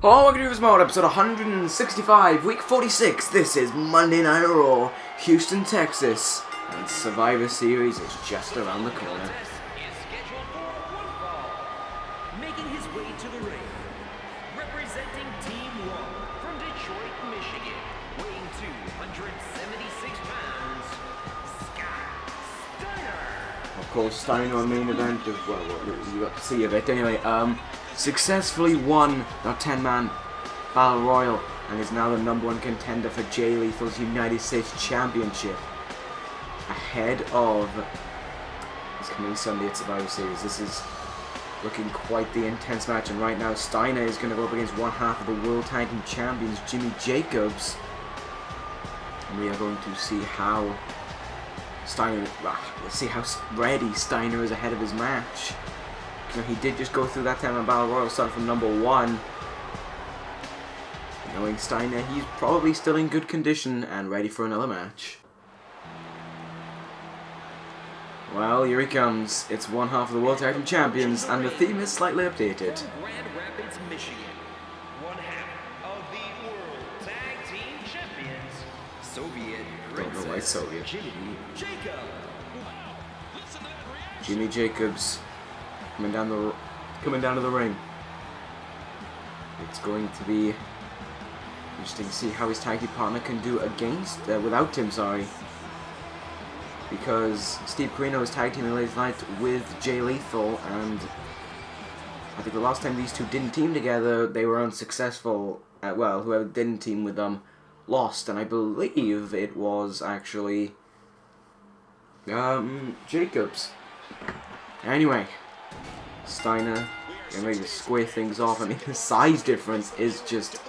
Oh, we're going to do this more, episode 165, week 46. This is Monday Night Raw, Houston, Texas. And Survivor Series is just around the corner. Making his way to the ring, representing Team Raw from Detroit, Michigan, weighing 276 pounds, Steiner. Of course, Steiner, main event of, well, you got to see a bit anyway. Successfully won the 10-man Battle Royal and is now the #1 contender for Jay Lethal's United States Championship. Ahead of this coming Sunday at Survivor Series. This is looking quite the intense match, and right now Steiner is going to go up against one half of the World Tag Team Champions, Jimmy Jacobs. And we are going to see how Steiner, let's see how ready Steiner is ahead of his match. You know, he did just go through that time in Battle Royal, starting from #1. Knowing Steiner, he's probably still in good condition and ready for another match. Well, here he comes. It's one half of the World Tag Team Champions, and the theme is slightly updated. From Grand Rapids, Michigan, one half of the World Tag Team Champions, Soviet Don't know why it's Soviet. Jimmy Jacobs. Jimmy Jacobs coming down to the ring. It's going to be interesting to see how his tag team partner can do without him, sorry. Because Steve Corino is tag teaming late night with Jay Lethal, and I think the last time these two didn't team together, they were unsuccessful. Well, whoever didn't team with them lost, and I believe it was actually Jacobs. Anyway, Steiner gonna maybe square things off. I mean, the size difference is just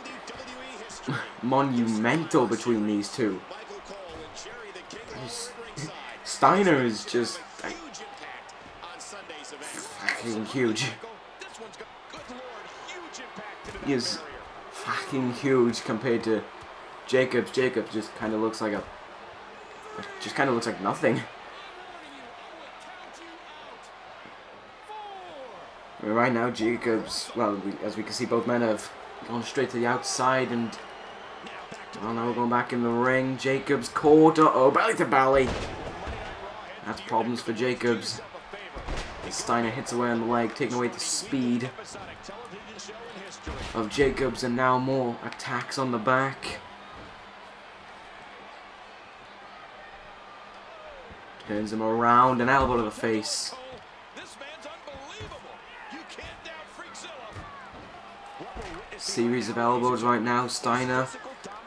monumental between these two. Steiner is just fucking huge. He is fucking huge compared to Jacobs. Jacobs just kind of looks like nothing. Right now, Jacobs, well, as we can see, both men have gone straight to the outside, and well, now we're going back in the ring. Jacobs caught, belly to belly. That's problems for Jacobs. Steiner hits away on the leg, taking away the speed of Jacobs, and now more attacks on the back. Turns him around, an elbow to the face. Series of elbows right now. Steiner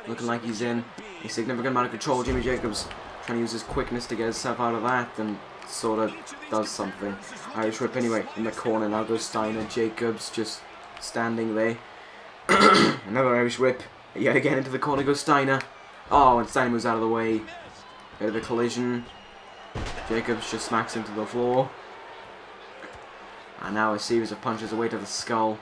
looking like he's in a significant amount of control. Jimmy Jacobs trying to use his quickness to get himself out of that, and sort of does something. Irish whip anyway in the corner. Now goes Steiner. Jacobs just standing there. Another Irish whip. Yet again into the corner goes Steiner. Oh, and Steiner moves out of the way. Bit of a collision. Jacobs just smacks him to the floor. And now a series of punches away to the skull.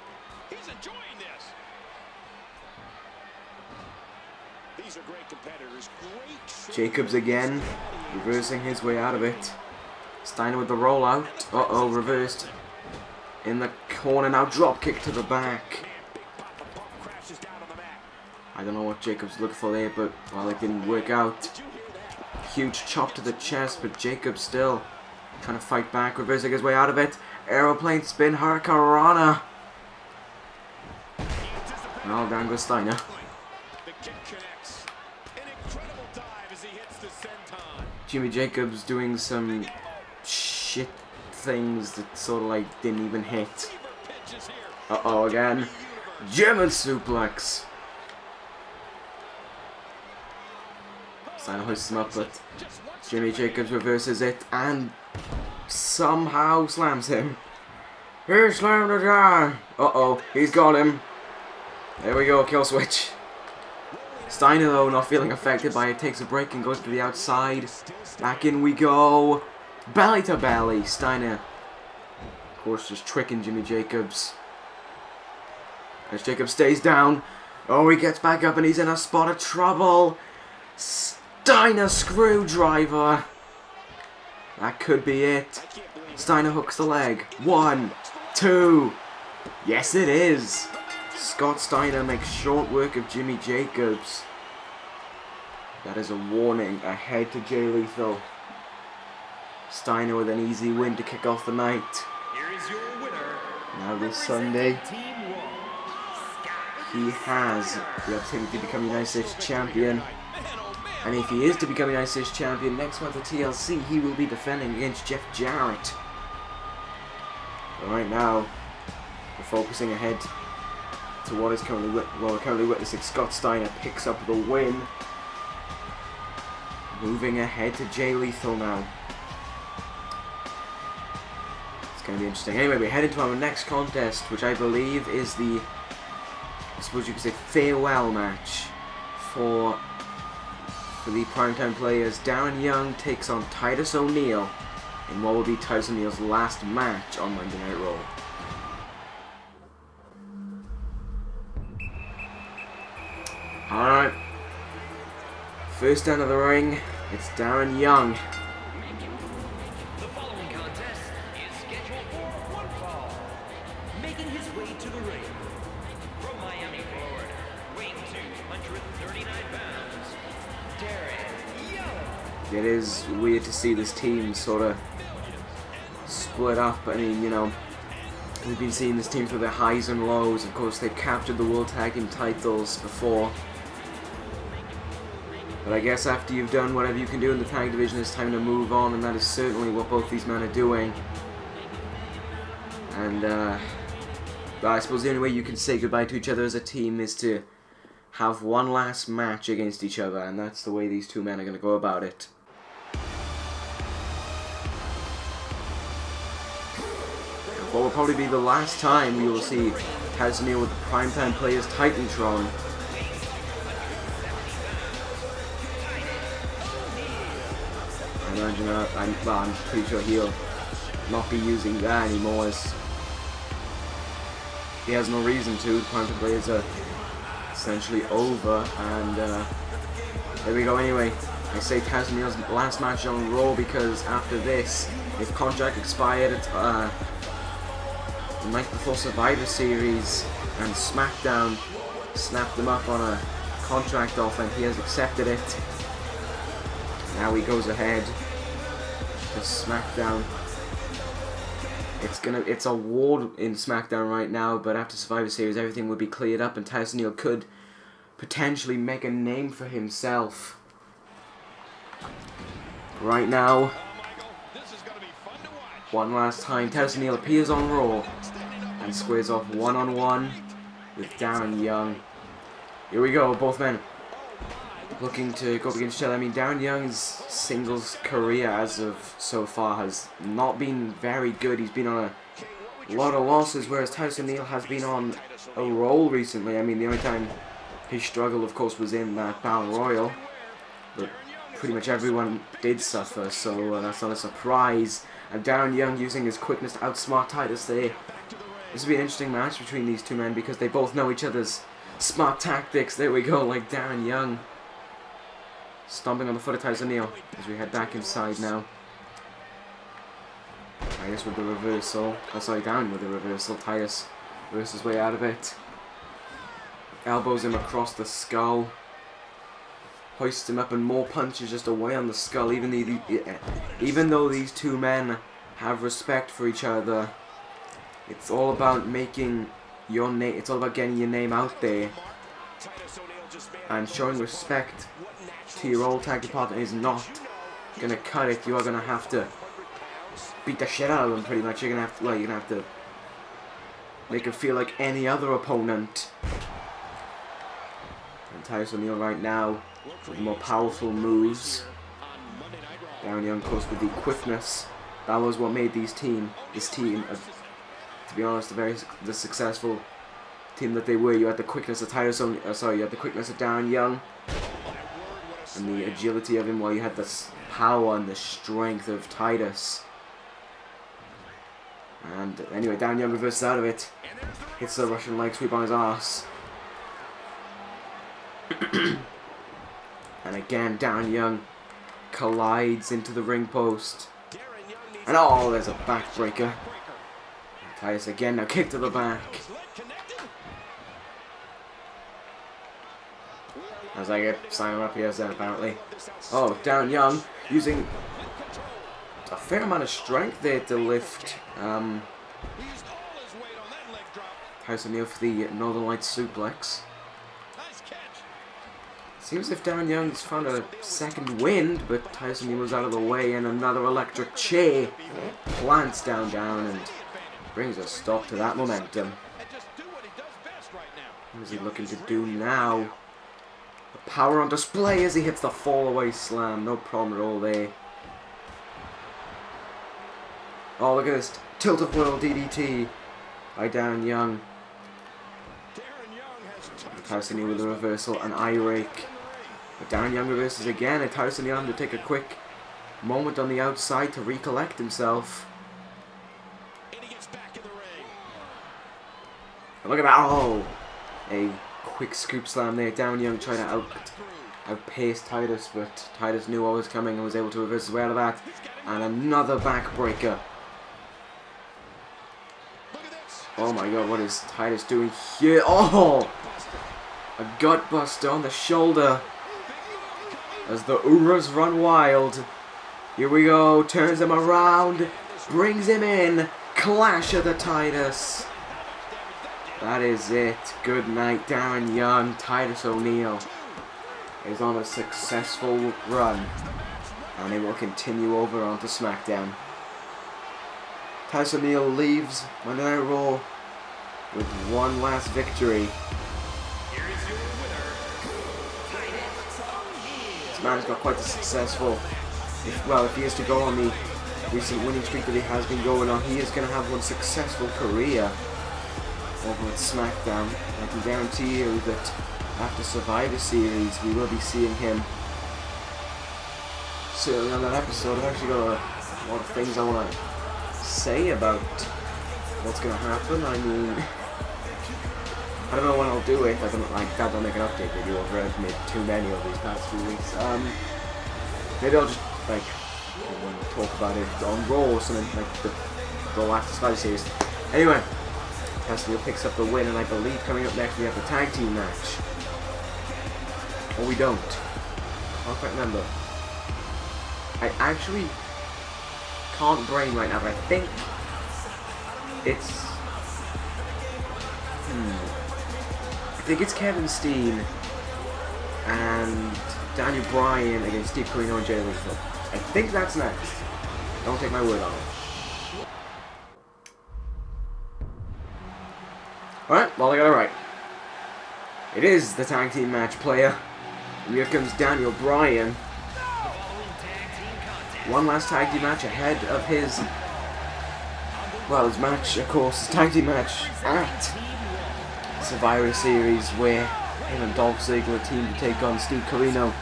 Jacobs again, reversing his way out of it. Steiner with the rollout. Reversed. In the corner now, drop kick to the back. I don't know what Jacobs looked for there, but well, it didn't work out. Huge chop to the chest, but Jacobs still trying to fight back, reversing his way out of it. Aeroplane spin, Hurricanrana. Well, down goes Steiner. Jimmy Jacobs doing some shit things that sort of like didn't even hit. Again. German suplex. Steiner hoists him up, but Jimmy Jacobs reverses it and somehow slams him. He slammed it down. He's got him. There we go, kill switch. Steiner, though, not feeling affected by it, takes a break and goes to the outside. Back in we go. Belly to belly. Steiner, of course, just tricking Jimmy Jacobs. As Jacobs stays down. He gets back up and he's in a spot of trouble. Steiner screwdriver. That could be it. Steiner hooks the leg. 1, 2. Yes, it is. Scott Steiner makes short work of Jimmy Jacobs. That is a warning ahead to Jay Lethal. Steiner with an easy win to kick off the night. Here is your winner. Now this Sunday, Team Raw, he has the opportunity to become United States Champion. And if he is to become United States Champion next month at TLC, he will be defending against Jeff Jarrett. But right now, we're focusing ahead to what is currently witnessing. Scott Steiner picks up the win. Moving ahead to Jay Lethal now. It's going to be interesting. Anyway, we head into our next contest, which I believe is the, I suppose you could say, farewell match for the primetime players. Darren Young takes on Titus O'Neil in what will be Titus O'Neil's last match on Monday Night Raw. Alright. First down of the ring, it's Darren Young. The following contest is scheduled for one fall. Making his way to the ring from Miami, Florida, weighing 239 pounds, Darren Young. It is weird to see this team sort of split up. I mean, you know, we've been seeing this team through their highs and lows. Of course, they've captured the World Tag Team titles before. But I guess after you've done whatever you can do in the tag division, it's time to move on, and that is certainly what both these men are doing. And but I suppose the only way you can say goodbye to each other as a team is to have one last match against each other, and that's the way these two men are going to go about it. What will probably be the last time we will see Titus O'Neil with the Primetime Players Titantron. I imagine I'm pretty sure he'll not be using that anymore, as he has no reason to. The Primetime Players are essentially over, and there we go. Anyway, I say Titus O'Neil's last match on Raw because after this, his contract expired at the night before Survivor Series, and SmackDown snapped him up on a contract offer, and he has accepted it. Now he goes ahead to SmackDown. It's a war in SmackDown right now, but after Survivor Series, everything would be cleared up, and Titus O'Neil could potentially make a name for himself. Right now, one last time, Titus O'Neil appears on Raw and squares off one-on-one with Darren Young. Here we go, both men looking to go up against each other. I mean, Darren Young's singles career as of so far has not been very good. He's been on a lot of losses, whereas Titus O'Neil has been on a roll recently. I mean, the only time he struggled, of course, was in that Battle Royal, but pretty much everyone did suffer, so that's not a surprise. And Darren Young using his quickness to outsmart Titus there. This will be an interesting match between these two men because they both know each other's smart tactics. There we go, like Darren Young stomping on the foot of Titus O'Neil as we head back inside now. Titus with the reversal. Oh, sorry, Darren with the reversal. Titus works his way out of it. Elbows him across the skull. Hoists him up, and more punches just away on the skull. Even though these two men have respect for each other, it's all about making your name. It's all about getting your name out there, and showing respect to your old tag team partner is not gonna cut it. You are gonna have to beat the shit out of them, pretty much. You're gonna have to make him feel like any other opponent. And Titus O'Neil right now with more powerful moves. Darren Young, of course, with the quickness. That was what made this team, to be honest, the successful team that they were. You had the quickness of you had the quickness of Darren Young, and the agility of him, while you had the power and the strength of Titus. And anyway, Darren Young reverses out of it, hits the Russian leg sweep on his ass. And again, Darren Young collides into the ring post. And oh, there's a backbreaker. Titus again, now kick to the back. As I get Steiner up here, then apparently. Oh, Darren Young using a fair amount of strength there to lift Titus O'Neil for the Northern Lights suplex. Seems as if Darren Young's found a second wind, but Titus O'Neil was out of the way, and another electric chair plants down and brings a stop to that momentum. What is he looking to do now? The power on display as he hits the fall-away slam. No problem at all there. Oh, look at this. Tilt-a-whirl DDT by Darren Young. Titus O'Neil with a reversal, an eye rake. But Darren Young reverses again, and Titus O'Neil having to take a quick moment on the outside to recollect himself. And look at that. Oh! A quick scoop slam there. Darren Young trying to outpace Titus, but Titus knew what was coming and was able to reverse his way out of that. And another backbreaker. Oh my god, what is Titus doing here? Oh! A gut buster on the shoulder. As the Uras run wild. Here we go. Turns him around. Brings him in. Clash of the Titus. That is it. Good night, Darren Young. Titus O'Neil is on a successful run, and it will continue over onto SmackDown. Titus O'Neil leaves Monday Night Raw with one last victory. This man has got quite a successful. If he is to go on the recent winning streak that he has been going on, he is going to have one successful career over at SmackDown. I can guarantee you that after Survivor Series we will be seeing him certainly on that episode. I've actually got a lot of things I want to say about what's going to happen. I mean, I don't know when I'll do it. I don't make an update video. I've made too many of these past few weeks. Maybe I'll just talk about it on Raw or something, like the Raw after Survivor Series. Anyway, Titus O'Neil picks up the win, and I believe coming up next we have the tag team match. Or we don't. I can't quite remember. I actually can't brain right now, but I think it's Kevin Steen and Daniel Bryan against Steve Corino and Jay Lethal. I think that's next. Don't take my word on it. Alright, well I got it right. It is the tag team match, player. And here comes Daniel Bryan. One last tag team match ahead of his match, of course, his tag team match at Survivor Series, where him and Dolph Ziggler team to take on Steve Corino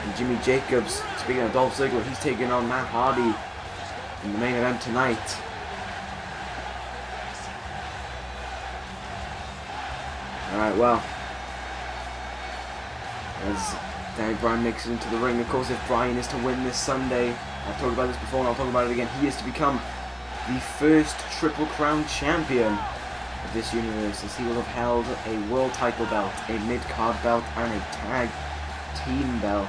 and Jimmy Jacobs. Speaking of Dolph Ziggler, he's taking on Matt Hardy in the main event tonight. Alright, well, as Daniel Bryan makes it into the ring, of course, if Bryan is to win this Sunday, I've talked about this before and I'll talk about it again, he is to become the first Triple Crown champion of this universe, as he will have held a world title belt, a mid-card belt, and a tag team belt.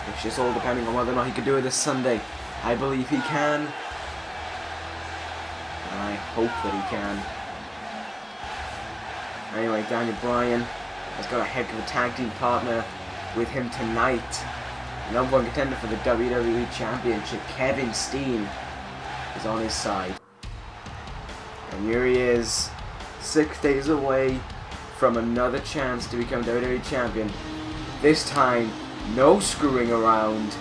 It's just all depending on whether or not he can do it this Sunday. I believe he can. And I hope that he can. Anyway, Daniel Bryan has got a heck of a tag team partner with him tonight. The number one contender for the WWE Championship, Kevin Steen, is on his side. And here he is, 6 days away from another chance to become WWE Champion. This time, no screwing around.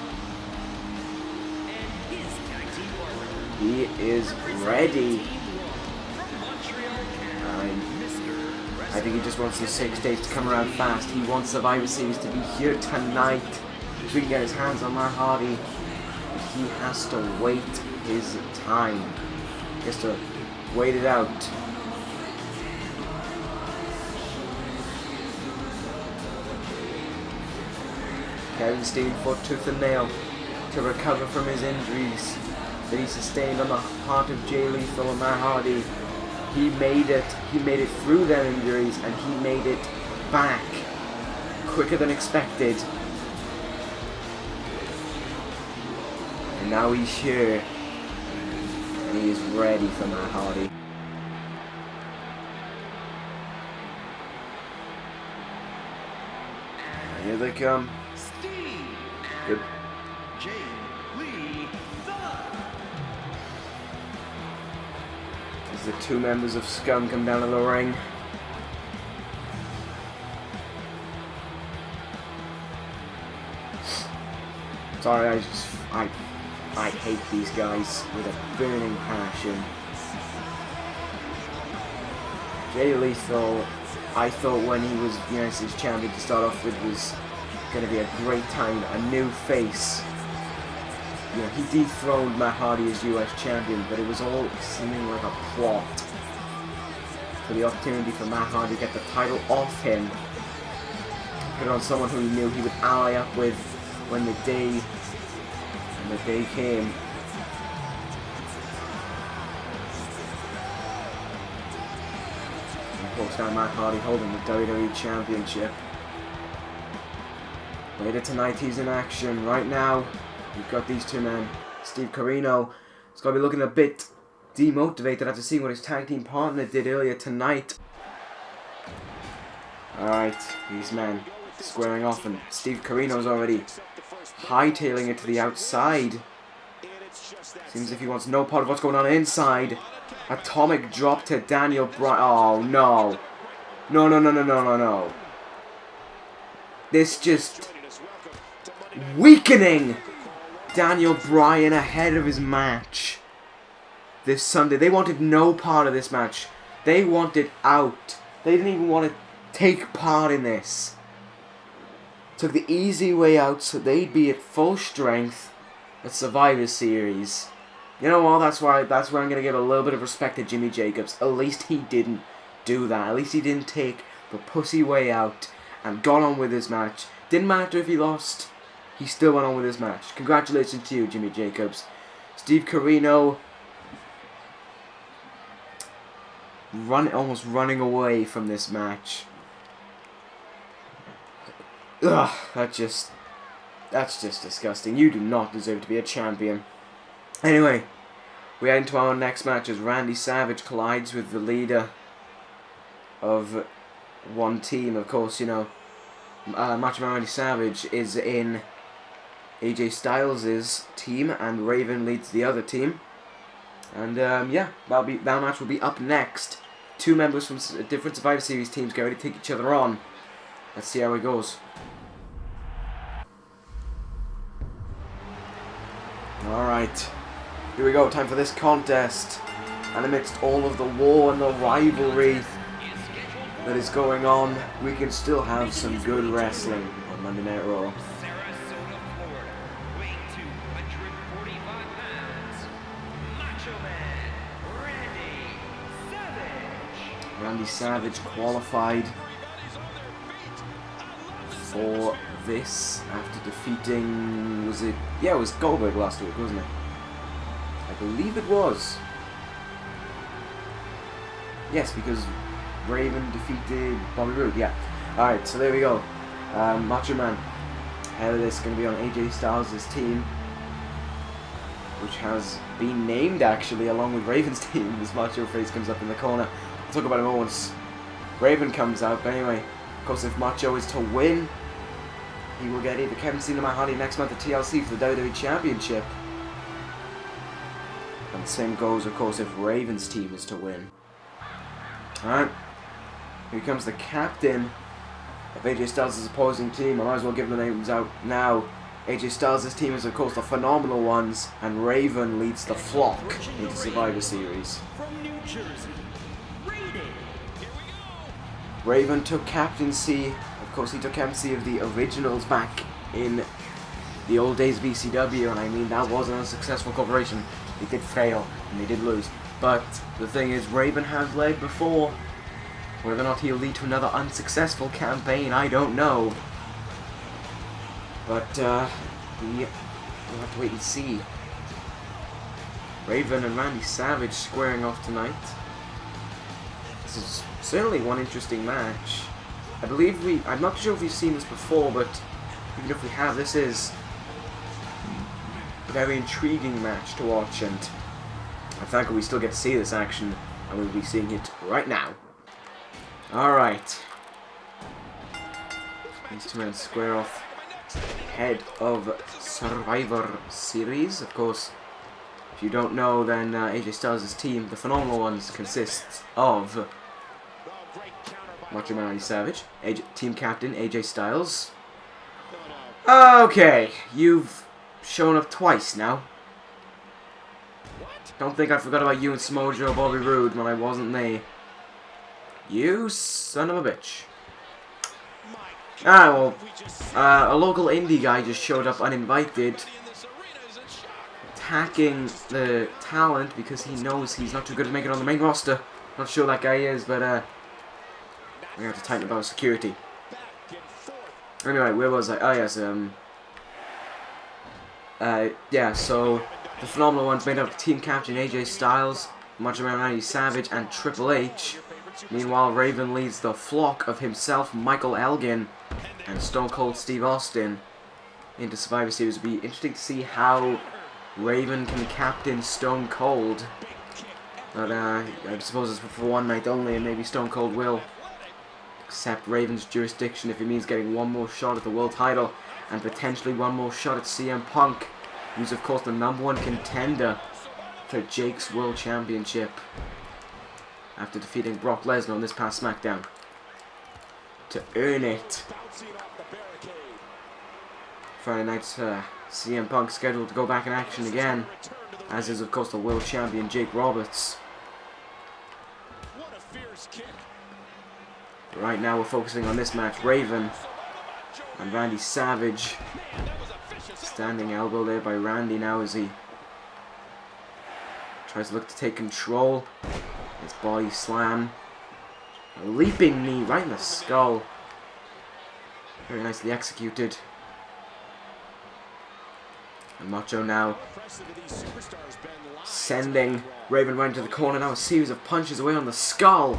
He is ready. I think he just wants the 6 days to come around fast. He wants Survivor Series to be here tonight, so he can get his hands on Matt Hardy. But he has to wait his time. He has to wait it out. Kevin Steen fought tooth and nail to recover from his injuries that he sustained on the part of Jay Lethal and Matt Hardy He made it through their injuries, and he made it back quicker than expected. And now he's here, and he is ready for Matt Hardy. Here they come. Steen. Good. As the two members of Scum come down to the ring. Sorry, I hate these guys with a burning passion. Jay Lethal, I thought when he was United States Champion to start off with was going to be a great time, a new face. You know, he dethroned Matt Hardy as US Champion, but it was all seeming like a plot for the opportunity for Matt Hardy to get the title off him, put it on someone who he knew he would ally up with when the day came. And of course now Matt Hardy holding the WWE Championship. Later tonight he's in action. Right now we've got these two men. Steve Corino is going to be looking a bit demotivated after seeing what his tag team partner did earlier tonight. Alright, these men squaring off, and Steve Corino's already hightailing it to the outside. Seems as if he wants no part of what's going on inside. Atomic drop to Daniel Bryan. Oh no. No. This just weakening Daniel Bryan ahead of his match this Sunday. They wanted no part of this match. They wanted out. They didn't even want to take part in this. Took the easy way out so they'd be at full strength at Survivor Series. You know what? That's where I'm gonna give a little bit of respect to Jimmy Jacobs. At least he didn't do that. At least he didn't take the pussy way out and got on with his match. Didn't matter if he lost. He still went on with his match. Congratulations to you, Jimmy Jacobs. Steve Corino almost running away from this match. Ugh, that's just disgusting. You do not deserve to be a champion. Anyway, we head into our next match as Randy Savage collides with the leader of one team. Of course, you know, Macho Man Randy Savage is in AJ Styles' team, and Raven leads the other team. And yeah, that match will be up next. Two members from different Survivor Series teams get ready to take each other on. Let's see how it goes. Alright, here we go, time for this contest. And amidst all of the war and the rivalry that is going on, we can still have some good wrestling on Monday Night Raw. Randy Savage qualified for this after defeating, it was Goldberg last week, wasn't it? I believe it was. Yes, because Raven defeated Bobby Roode, yeah. Alright, so there we go. Macho Man. Ahead of this, going to be on AJ Styles' team, which has been named actually along with Raven's team as Macho Face comes up in the corner. We'll talk about it more once Raven comes out, but anyway, of course if Macho is to win, he will get either Kevin Steen or Matt Hardy next month at TLC for the WWE Championship. And the same goes, of course, if Raven's team is to win. Alright, here comes the captain of AJ Styles' opposing team. I might as well give the names out now. AJ Styles' team is, of course, the Phenomenal Ones, and Raven leads the Flock into Survivor Series. From New Jersey, Raven took captaincy. Of course, he took captaincy of the Originals back in the old days of ECW, and I mean, that was an unsuccessful corporation. They did fail, and they did lose. But the thing is, Raven has led before. Whether or not he'll lead to another unsuccessful campaign, I don't know. But, we'll have to wait and see. Raven and Randy Savage squaring off tonight. This is certainly one interesting match. I believe I'm not sure if we've seen this before, but even if we have, this is a very intriguing match to watch, and I think we still get to see this action, and we'll be seeing it right now. Alright. These two men square off. Head of Survivor Series. Of course, if you don't know, then AJ Styles' team, the Phenomenal Ones, consists of Macho Man Savage, team captain AJ Styles. Okay, you've shown up twice now. Don't think I forgot about you and Smojo Bobby Roode when I wasn't there. You son of a bitch. Ah, well, a local indie guy just showed up uninvited, attacking the talent because he knows he's not too good at making it on the main roster. Not sure that guy is, but we're gonna have to tighten up our security. Anyway, where was I? Oh yes, yeah. So the Phenomenal Ones made up of team captain AJ Styles, Macho Man Randy Savage, and Triple H. Meanwhile, Raven leads the flock of himself, Michael Elgin, and Stone Cold Steve Austin into Survivor Series. It'll be interesting to see how Raven can captain Stone Cold. But I suppose it's for one night only, and maybe Stone Cold will accept Raven's jurisdiction if it means getting one more shot at the world title and potentially one more shot at CM Punk, who's of course the #1 contender for Jake's World Championship after defeating Brock Lesnar on this past SmackDown to earn it. Friday night's CM Punk scheduled to go back in action again, as is of course the world champion Jake Roberts. But right now we're focusing on this match. Raven and Randy Savage. Standing elbow there by Randy now as he tries to look to take control. His body slam. A leaping knee right in the skull. Very nicely executed. And Macho now sending Raven right into the corner. Now a series of punches away on the skull.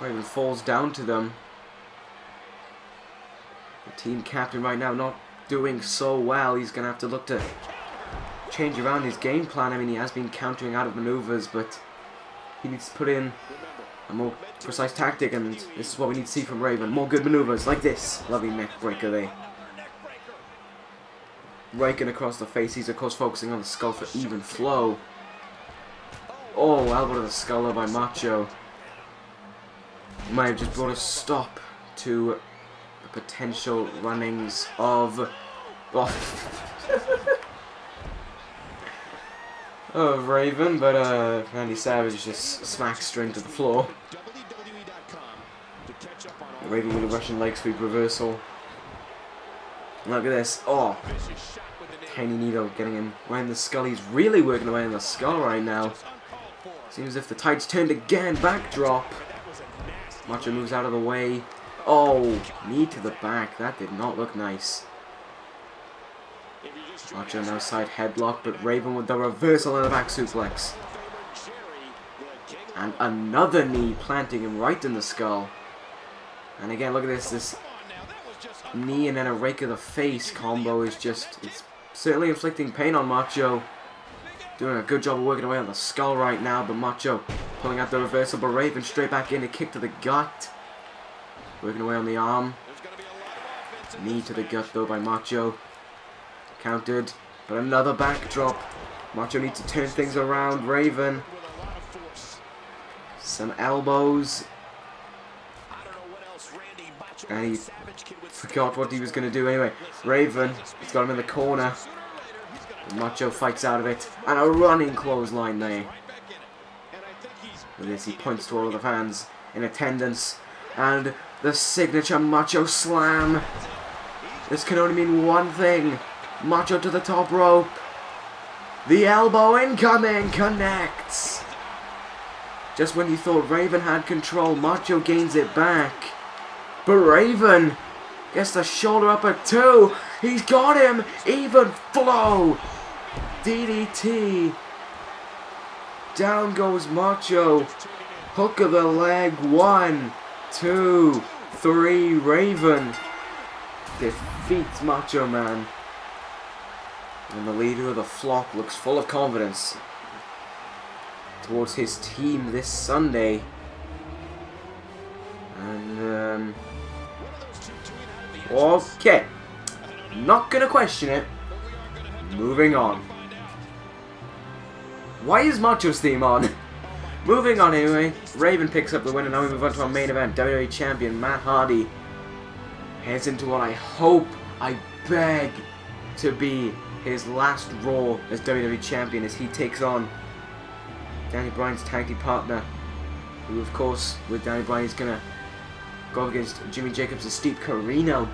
Raven falls down to them. The team captain right now not doing so well. He's going to have to look to change around his game plan. I mean, he has been countering out of maneuvers, but he needs to put in a more precise tactic, and this is what we need to see from Raven. More good maneuvers like this. Lovely neck breaker there. Raking across the face. He's of course focusing on the skull for even flow. Oh, elbow to the skull by Macho. Might have just brought a stop to the potential runnings of of Raven, but Randy Savage just smacks straight to the floor. Raven with a Russian leg sweep reversal. Look at this. Oh, tiny needle getting him right in the skull. He's really working away in the skull right now. Seems as if the tide's turned again. Backdrop. Macho moves out of the way. Oh, knee to the back. That did not look nice. Macho now side headlock, but Raven with the reversal and the back suplex. And another knee planting him right in the skull. And again, look at this. This knee and then a rake of the face combo is just, it's certainly inflicting pain on Macho. Doing a good job of working away on the skull right now, but Macho pulling out the reversal, but Raven straight back in, a kick to the gut. Working away on the arm. Knee to the gut though by Macho. Countered, but another backdrop. Macho needs to turn things around. Raven. Some elbows. And he forgot what he was going to do anyway. Raven, he's got him in the corner. Macho fights out of it. And a running clothesline there. With this, he points to all of the fans in attendance. And the signature Macho slam. This can only mean one thing. Macho to the top rope. The elbow incoming. Connects. Just when you thought Raven had control, Macho gains it back. But Raven gets the shoulder up at 2. He's got him. Even flow. DDT. Down goes Macho. Hook of the leg. 1, 2, 3. Raven defeats Macho Man. And the leader of the flock looks full of confidence towards his team this Sunday. And, okay. Not gonna question it. Moving on. Why is Macho's theme on? Moving on anyway. Raven picks up the win, and now we move on to our main event. WWE Champion Matt Hardy heads into what I hope, I beg, to be his last Raw as WWE Champion as he takes on Bryan's tag team partner, who of course with Bryan is gonna go up against Jimmy Jacobs and Steve Corino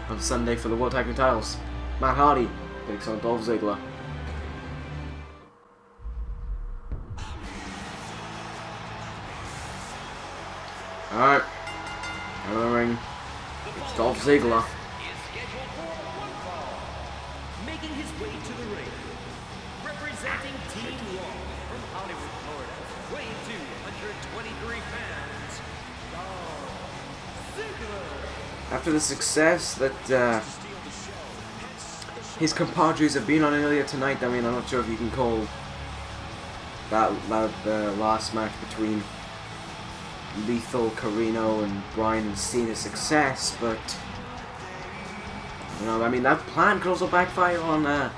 on Sunday for the World Tag Team titles. Matt Hardy takes on Dolph Ziggler. Alright, out of the ring, it's Dolph Ziggler. Making his way to the ring, representing Team Raw from Hollywood, Florida, weighing 223 pounds, Dolph Ziggler. After the success that his compadres have been on earlier tonight, I mean, I'm not sure if you can call that last match between Lethal, Corino, and Bryan and Steen a success, but you know, I mean, that plan could also backfire on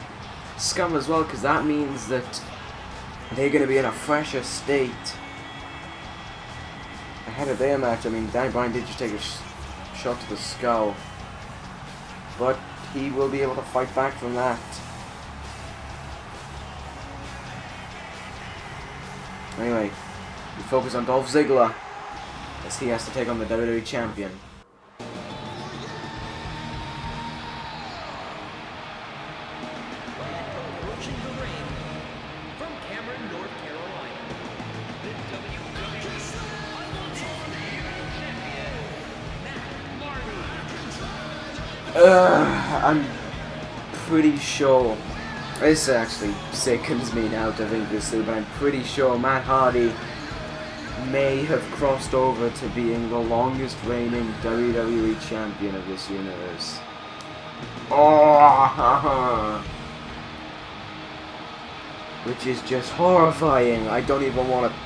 Scum as well, because that means that they're going to be in a fresher state ahead of their match. I mean, Bryan did just take a shot to the skull, but he will be able to fight back from that. Anyway, we focus on Dolph Ziggler as he has to take on the WWE Champion. Approaching the ring from Cameron, North Carolina, the WWE Champion, Matt Hardy. I'm pretty sure, this actually sickens me now to think this through, but I'm pretty sure Matt Hardy may have crossed over to being the longest reigning WWE Champion of this universe. Oh, which is just horrifying. I don't even want to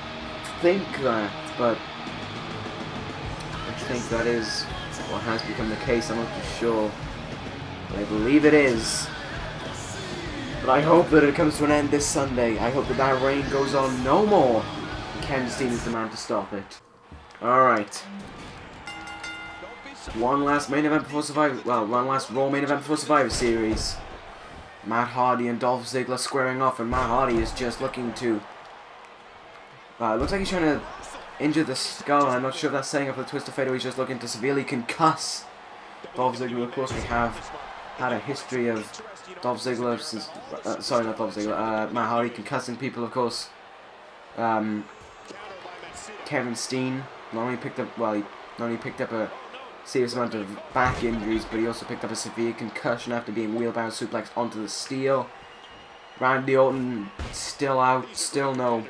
think that, but I think that is what has become the case. I'm not too sure, but I believe it is. But I hope that it comes to an end this Sunday. I hope that that reign goes on no more. Steen is the man to stop it. Alright. One last main event before Survivor. Well, one last Raw main event before Survivor Series. Matt Hardy and Dolph Ziggler squaring off, and Matt Hardy is just looking to. It looks like he's trying to injure the skull. I'm not sure if that's setting up the Twister Fate or he's just looking to severely concuss Dolph Ziggler. Of course, we have had a history of Dolph Ziggler since. Sorry, not Dolph Ziggler. Matt Hardy concussing people, of course. Steen not only picked up a serious amount of back injuries, but he also picked up a severe concussion after being wheelbound suplexed onto the steel. Randy Orton still out, still no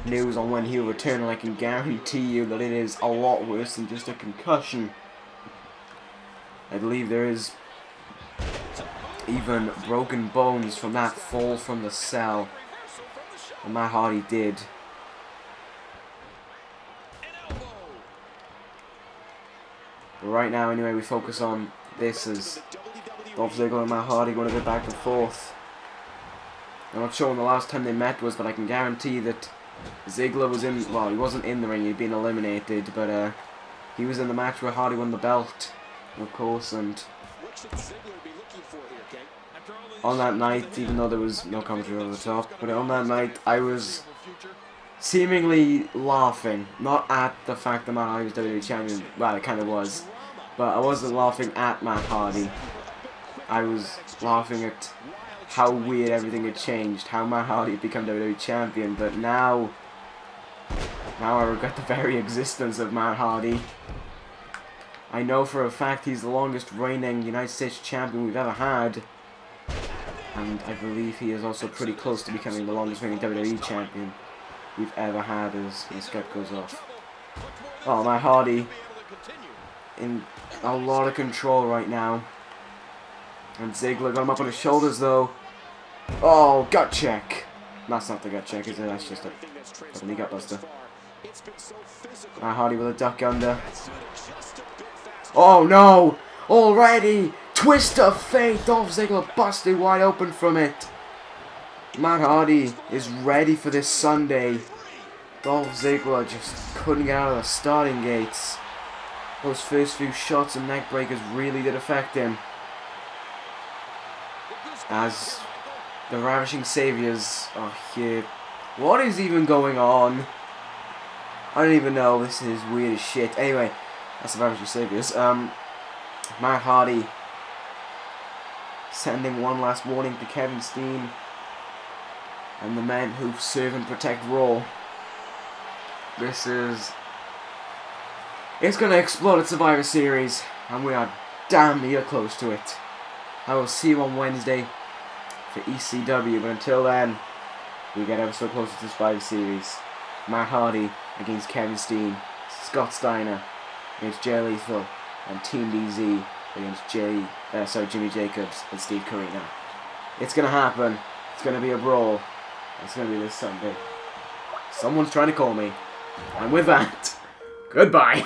news on when he'll return, and I can guarantee you that it is a lot worse than just a concussion. I believe there is even broken bones from that fall from the cell that Matt Hardy did. But right now, anyway, we focus on this as Dolph Ziggler and Matt Hardy going a bit back and forth. I'm not sure when the last time they met was, but I can guarantee that Ziggler was in, well, he wasn't in the ring, he'd been eliminated, but he was in the match where Hardy won the belt, of course, and on that night, even though there was no commentary over the top, but on that night, I was seemingly laughing, not at the fact that Matt Hardy was WWE Champion, well, it kind of was, but I wasn't laughing at Matt Hardy. I was laughing at how weird everything had changed, how Matt Hardy had become WWE Champion, but now I regret the very existence of Matt Hardy. I know for a fact he's the longest reigning United States Champion we've ever had, and I believe he is also pretty close to becoming the longest reigning WWE Champion. we've ever had as the script goes off. Oh, Matt Hardy in a lot of control right now. And Ziggler got him up on his shoulders though. Oh, gut check. That's not the gut check, is it? That's just a knee gut buster. Matt Hardy with a duck under. Oh no! Already! Twist of fate! Dolph Ziggler busted wide open from it. Matt Hardy is ready for this Sunday. Dolph Ziggler just couldn't get out of the starting gates. Those first few shots and neck breakers really did affect him. As the Ravishing Saviors are here. What is even going on? I don't even know. This is weird as shit. Anyway, that's the Ravishing Saviors. Matt Hardy sending one last warning to Kevin Steen and the men who serve and protect Raw. This is... It's going to explode at Survivor Series, and we are damn near close to it. I will see you on Wednesday for ECW, but until then, we get ever so close to Survivor Series. Matt Hardy against Kevin Steen, Scott Steiner against Jay Lethal, and Team DZ against Jimmy Jacobs and Steve Corino. It's going to happen. It's going to be a brawl. It's going to be this Sunday. Someone's trying to call me. And with that, goodbye.